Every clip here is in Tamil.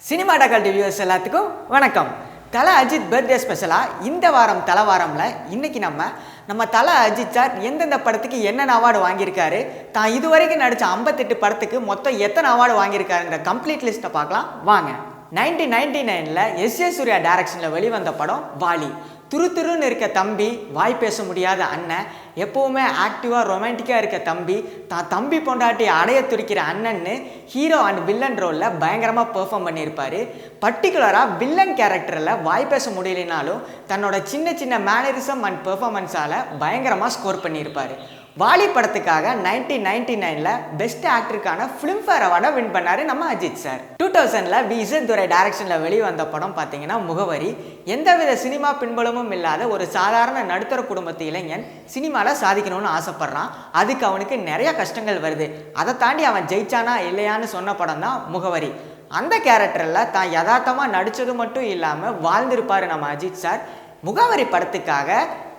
சினிமா டக்கல் டிவியூஸ் எல்லாத்துக்கும் வணக்கம். தல அஜித் பர்த்டே ஸ்பெஷலாக இந்த வாரம் தல வாரமில் இன்றைக்கி நம்ம தல அஜித் சார் எந்தெந்த படத்துக்கு என்னென்ன அவார்டு வாங்கியிருக்காரு, தான் இதுவரைக்கும் நடித்த 58 படத்துக்கு மொத்தம் எத்தனை அவார்டு வாங்கியிருக்காருங்கிற கம்ப்ளீட் லிஸ்ட்டை பார்க்கலாம் வாங்க. 1999 எஸ்.ஏ. சூர்யா டைரக்ஷனில் வெளிவந்த படம் வாலி. துருத்துருன்னு இருக்க தம்பி, வாய் பேச முடியாத அண்ணன், எப்போவுமே ஆக்டிவாக ரொமான்டிக்காக இருக்க தம்பி, தான் தம்பி பொண்டாட்டி அடைய துடிக்கிற அண்ணன்னு ஹீரோ அண்ட் வில்லன் ரோலில் பயங்கரமாக பெர்ஃபார்ம் பண்ணியிருப்பார். பர்டிகுலராக வில்லன் கேரக்டரில் வாய் பேச முடியலனாலும் தன்னோட சின்ன சின்ன மேனரிசம் அண்ட் பெர்ஃபார்மன்ஸால் பயங்கரமாக ஸ்கோர் பண்ணியிருப்பார். வாலி படத்துக்காக 1999 பெஸ்ட் ஆக்டருக்கான ஃபிலிம்ஃபேர் அவார்டை வின் பண்ணார் நம்ம அஜித் சார். 2000 வி.இசட் துரை டைரக்ஷனில் வெளிவந்த படம் பார்த்தீங்கன்னா முகவரி. எந்தவித சினிமா பின்புலமும் இல்லாத ஒரு சாதாரண நடுத்தர குடும்பத்து இளைஞன் சினிமாவில் சாதிக்கணும்னு ஆசைப்படுறான். அதுக்கு அவனுக்கு நிறைய கஷ்டங்கள் வருது. அதை தாண்டி அவன் ஜெயிச்சானா இல்லையான்னு சொன்ன படம் தான் முகவரி. அந்த கேரக்டரில் தான் யதார்த்தமாக நடித்தது மட்டும் இல்லாமல் வாழ்ந்திருப்பார் நம்ம அஜித் சார். முகவரி படத்துக்காக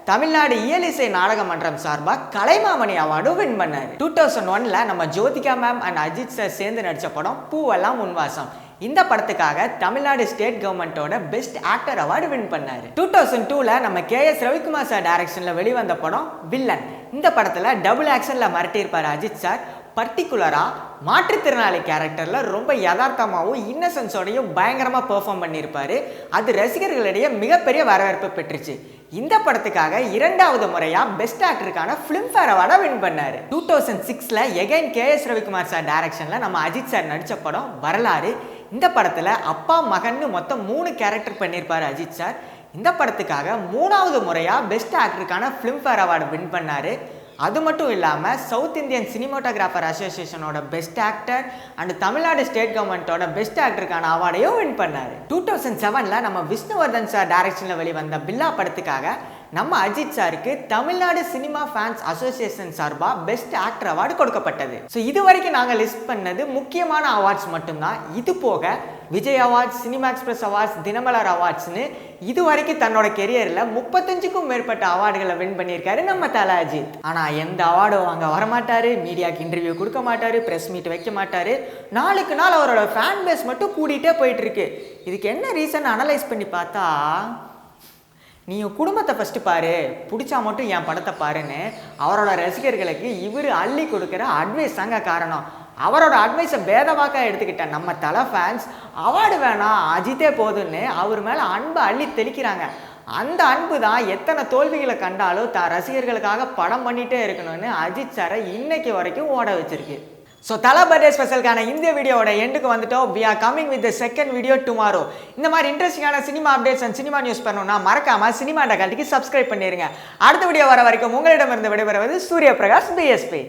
தமிழ்நாடு இயலிசை நாடக மன்றம் சார்பாக கலைமாமணி அவார்டும் வின் பண்ணார். 2001 நம்ம Jyothika ma'am and Ajith sir சேர்ந்து நடித்த படம் பூவெல்லாம் உன்வாசம். இந்த படத்துக்காக தமிழ்நாடு ஸ்டேட் கவர்மெண்ட்டோட பெஸ்ட் ஆக்டர் அவார்டு வின் பண்ணார். 2002 நம்ம கே.எஸ். ரவிக்குமார் சார் டைரக்ஷனில் வெளிவந்த படம் வில்லன். இந்த படத்தில் டபுள் ஆக்ஷனில் மிரட்டியிருப்பார் அஜித் சார். பர்டிகுலராக மாற்றுத்திறனாளி கேரக்டரில் ரொம்ப யதார்த்தமாகவும் இன்னசென்ஸோடையும் பயங்கரமாக பெர்ஃபார்ம் பண்ணியிருப்பார். அது ரசிகர்களிடையே மிகப்பெரிய வரவேற்பு பெற்றுச்சு. இந்த படத்துக்காக 2வது முறையாக பெஸ்ட் ஆக்டருக்கான ஃபிலிம்ஃபேர் அவார்டை வின் பண்ணார். 2006 எகைன் கே.எஸ். ரவிக்குமார் சார் டைரக்ஷனில் நம்ம அஜித் சார் நடித்த படம் வரலாறு. இந்த படத்தில் அப்பா மகன்னு மொத்தம் 3 கேரக்டர் பண்ணியிருப்பார் அஜித் சார். இந்த படத்துக்காக 3வது முறையாக பெஸ்ட் ஆக்டருக்கான ஃபிலிம்ஃபேர் அவார்டு வின் பண்ணார். அது மட்டும் இல்லாமல் சவுத் இந்தியன் சினிமாட்டோகிராஃபர் அசோசியேஷனோட best actor and Tamil Nadu state கவர்மெண்ட்டோட பெஸ்ட் ஆக்டருக்கான அவார்டையும் வின் பண்ணார். 2007 நம்ம விஷ்ணுவர்தன் சார் டைரக்ஷனில் வெளிவந்த பில்லா படத்துக்காக நம்ம அஜித் சாருக்கு தமிழ்நாடு சினிமா ஃபேன்ஸ் அசோசியேஷன் சார்பாக பெஸ்ட் ஆக்டர் அவார்டு கொடுக்கப்பட்டது. ஸோ இது வரைக்கும் நாங்கள் லிஸ்ட் பண்ணது முக்கியமான அவார்ட்ஸ் மட்டும்தான். இது போக Vijay awards, cinema express awards, Dinamalar அவார்ட்ஸ்னு இது வரைக்கும் தன்னோட கெரியரில் 35க்கும் மேற்பட்ட அவார்டுகளை வின் பண்ணியிருக்காரு நம்ம தல அஜித். ஆனால் எந்த அவார்டும் வாங்க வரமாட்டார், மீடியாவுக்கு இன்டர்வியூ கொடுக்க மாட்டார், ப்ரெஸ் மீட் வைக்க மாட்டார். நாளுக்கு நாள் அவரோட ஃபேன் பேஸ் மட்டும் கூட்டிகிட்டே போயிட்டுருக்கு. இதுக்கு என்ன ரீசன் அனலைஸ் பண்ணி பார்த்தா, நீ குடும்பத்தை ஃபஸ்ட்டு பாரு, பிடிச்சா மட்டும் என் படத்தை பாருன்னு அவரோட ரசிகர்களுக்கு இவர் அள்ளி கொடுக்குற அட்வைஸ் தாங்க காரணம். அவரோட அட்வைஸை பேதவாக்கா எடுத்துக்கிட்ட நம்ம தலை ஃபேன்ஸ் அவார்டு வேணாம், அஜித்தே போதுன்னு அவர் மேலே அன்பை அள்ளி தெளிக்கிறாங்க. அந்த அன்பு தான் எத்தனை தோல்விகளை கண்டாலும் தான் ரசிகர்களுக்காக படம் பண்ணிகிட்டே இருக்கணும்னு அஜித் சாரை இன்னைக்கு வரைக்கும் ஓட வச்சிருக்கு. ஸோ தல பர்த்டே ஸ்பெஷலுக்கான இந்த வீடியோவோட எண்டுக்கு வந்துட்டோம். We are coming with the second video tomorrow. இந்த மாதிரி இன்ட்ரெஸ்டிங்கான cinema updates and cinema news பண்ணணும்னா மறக்காமல் சினிமா டக்கல்ட்டிக்கு சப்ஸ்கிரைப் பண்ணிடுங்க. அடுத்த வீடியோ வர வரைக்கும் உங்களிடமிருந்து விடைபெறுவது சூரிய பிரகாஷ், BSP.